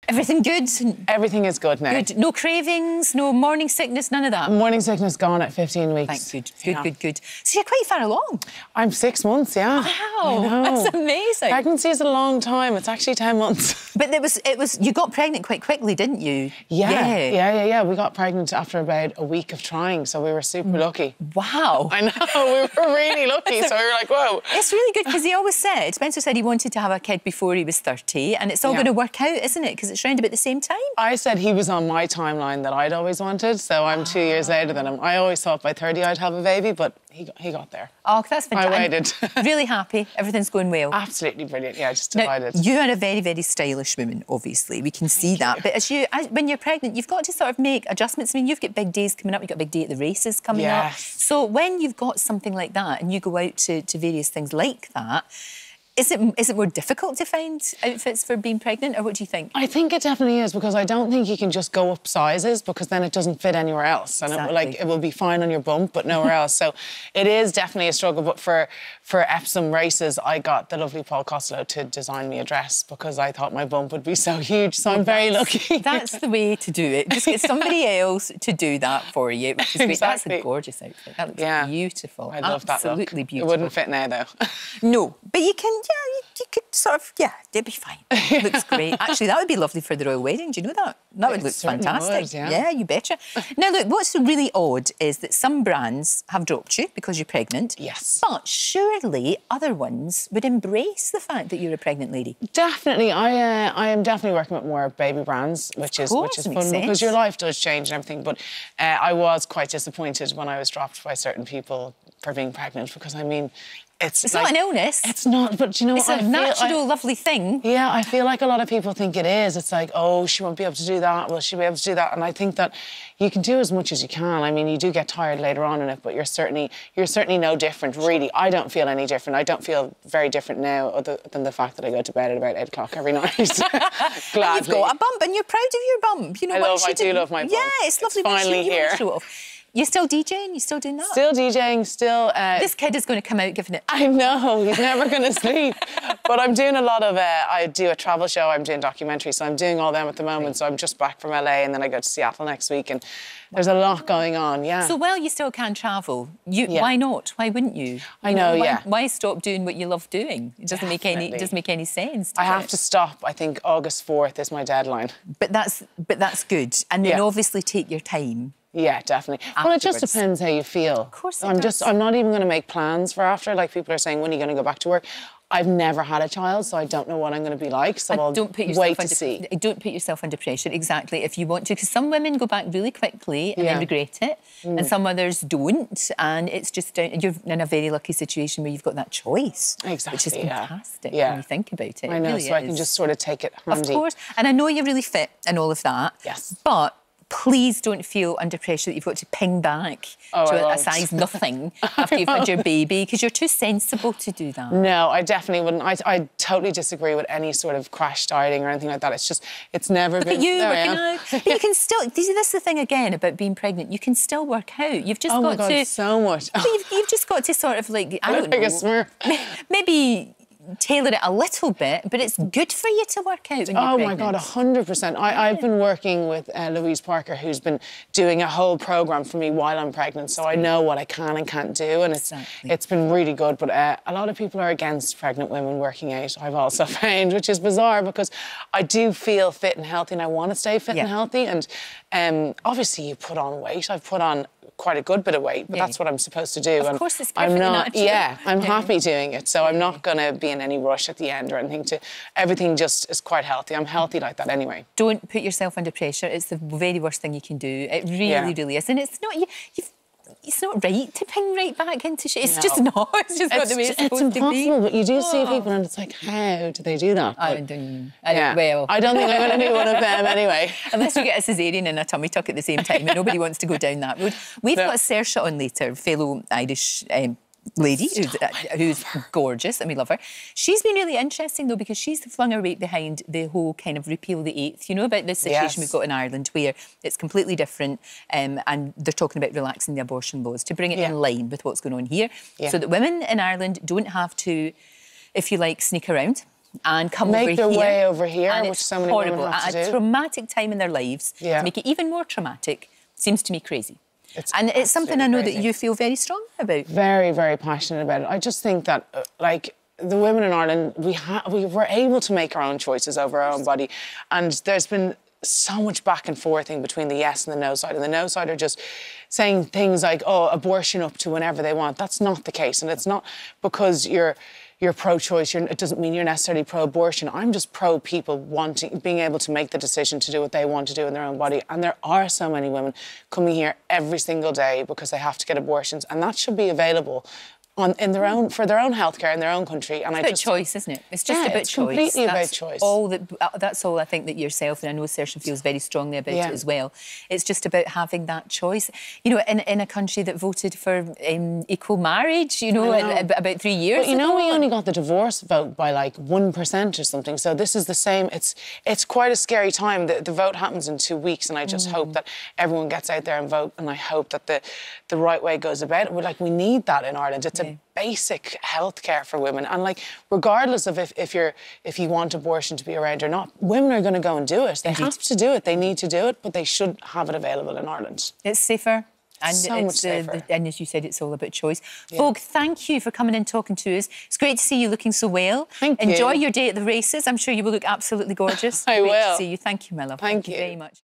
Everything good? Everything is good now. Good. No cravings, no morning sickness, none of that? Morning sickness gone at 15 weeks. Thank good. Good, good. So you're quite far along. I'm 6 months, yeah. Wow, that's amazing. Pregnancy is a long time. It's actually 10 months. But it was. You got pregnant quite quickly, didn't you? Yeah. We got pregnant after about a week of trying, so we were super lucky. Wow. I know, we were really lucky, so we were like, whoa. It's really good, because he always said, Spencer said he wanted to have a kid before he was 30, and it's all going to work out, isn't it? Because it's round about the same time. I said he was on my timeline that I'd always wanted, so I'm 2 years later than him. I always thought by 30 I'd have a baby, but he got there. Oh, that's fantastic. I waited. I'm really happy. Everything's going well. Absolutely brilliant. Yeah, just delighted. Now, you are a very, very stylish woman, obviously. We can see that. But when you're pregnant, you've got to sort of make adjustments. I mean, you've got big days coming up. You've got a big day at the races coming up. So when you've got something like that and you go out to various things like that, is it more difficult to find outfits for being pregnant, or what do you think? I think it definitely is, because I don't think you can just go up sizes, because then it doesn't fit anywhere else. And it will be fine on your bump, but nowhere else. So it is definitely a struggle. But for Epsom races, I got the lovely Paul Costello to design me a dress, because I thought my bump would be so huge. So I'm very lucky. That's the way to do it. Just get somebody else to do that for you, which is great. Exactly. That's a gorgeous outfit. That looks beautiful. I love that look. Absolutely beautiful. It wouldn't fit now, though. No, but you can, you could sort of, it'd be fine. Looks great. Actually, that would be lovely for the royal wedding. Do you know that? That would look fantastic. Would, yeah, you betcha. Now, look, what's really odd is that some brands have dropped you because you're pregnant. Yes. But surely other ones would embrace the fact that you're a pregnant lady. Definitely. I am definitely working with more baby brands, which is fun, because your life does change and everything. But I was quite disappointed when I was dropped by certain people for being pregnant, because, I mean, it's not an illness. It's not, but you know, it's a natural, lovely thing. Yeah, I feel like a lot of people think it is. It's like, oh, she won't be able to do that. Will she be able to do that? And I think that you can do as much as you can. I mean, you do get tired later on in it, but you're certainly no different, really. I don't feel any different. I don't feel very different now, other than the fact that I go to bed at about 8 o'clock every night. And you've got a bump, and you're proud of your bump. You know, I do love my bump. Yeah, it's lovely. It's finally here. You're still DJing? You still doing that? Still DJing, still... This kid is going to come out giving it... I know, he's never going to sleep. But I'm doing a lot of... I do a travel show, I'm doing documentaries, so I'm doing all them at the moment. So I'm just back from LA, and then I go to Seattle next week, and there's a lot going on, So while you still can travel, why not? Why wouldn't you? I know, Why stop doing what you love doing? It doesn't make any sense. I have to stop. I think August 4th is my deadline. But that's good. And then obviously take your time. Yeah, definitely. Well, it just depends how you feel. Of course it does. I'm not even going to make plans for after. Like, people are saying, when are you going to go back to work? I've never had a child, so I don't know what I'm going to be like, so I'll wait to see. Don't put yourself under pressure, exactly, if you want to, because some women go back really quickly and then regret it, and some others don't, and it's just you're in a very lucky situation where you've got that choice. Exactly, which is fantastic when you think about it. I know, really so I can just sort of take it handy. Of course, and I know you're really fit and all of that. Yes. But please don't feel under pressure that you've got to ping back to a size nothing after you've had your baby, because you're too sensible to do that. No, I definitely wouldn't. I totally disagree with any sort of crash dieting or anything like that. It's just, it's never been... Look at you working out. But you can still... This is the thing again about being pregnant. You can still work out. You've just got to... Oh, my God, so much. You've just got to sort of, like, I don't know. Like a Smurf. Maybe... tailor it a little bit, but it's good for you to work out when you're pregnant. My God, 100%. I've been working with Louise Parker, who's been doing a whole programme for me while I'm pregnant, so I know what I can and can't do, and it's been really good. But a lot of people are against pregnant women working out, I've also found, which is bizarre, because I do feel fit and healthy, and I want to stay fit and healthy, and obviously you put on weight. I've put on quite a good bit of weight, but that's what I'm supposed to do. Of course, it's perfectly natural. I'm happy doing it, so I'm not going to be in any rush at the end or anything. Everything just is quite healthy. I'm healthy like that anyway. Don't put yourself under pressure. It's the very worst thing you can do. It really, really is. And it's not... It's not right to ping right back into shit. It's just not. It's just not the way it's supposed to be. It's impossible, but you do see people and it's like, how do they do that? I don't think I'm going to be one of them anyway. Unless you get a caesarean and a tummy tuck at the same time, and nobody wants to go down that road. We've got Saoirse on later, fellow Irish lady who's gorgeous, and we love her. She's been really interesting, though, because she's flung her weight behind the whole kind of repeal the eighth, you know, about this situation we've got in Ireland where it's completely different, and they're talking about relaxing the abortion laws to bring it in line with what's going on here, so that women in Ireland don't have to, if you like, sneak around and come make over their here. way over here, and which it's so many horrible. women have to At a do. traumatic time in their lives, Yeah. to make it even more traumatic, seems to me crazy. It's And it's something I know absolutely that you feel very strongly about. very, very passionate about it. I just think that, like, the women in Ireland, we were able to make our own choices over our own body, and there's been so much back and forth in between the yes and the no side. And the no side are just saying things like, "Oh, abortion up to whenever they want." That's not the case, and it's not because you're pro-choice. It doesn't mean you're necessarily pro-abortion. I'm just pro people being able to make the decision to do what they want to do in their own body. And there are so many women coming here every single day because they have to get abortions, and that should be available for their own healthcare in their own country. And It's about choice, isn't it? It's just about it's choice. completely about choice. That's all I think that yourself, and I know Saoirse feels very strongly about it as well. It's just about having that choice. You know, in a country that voted for equal marriage, you know, about 3 years But you know, ago. we only got the divorce vote by like 1% or something. So this is the same. It's quite a scary time. The vote happens in 2 weeks, and I just hope that everyone gets out there and vote. And I hope that the right way goes about it. We need that in Ireland. It's a basic health care for women, and like regardless of if you want abortion to be around or not, women are going to go and do it. They have to do it. They need to do it, but they should have it available in Ireland. It's safer. And so much safer. And as you said, it's all about choice. Vogue, thank you for coming in and talking to us. It's great to see you looking so well. Thank you. Enjoy your day at the races. I'm sure you will look absolutely gorgeous. I Great will. to see you. Thank you, my love. Thank you you very much.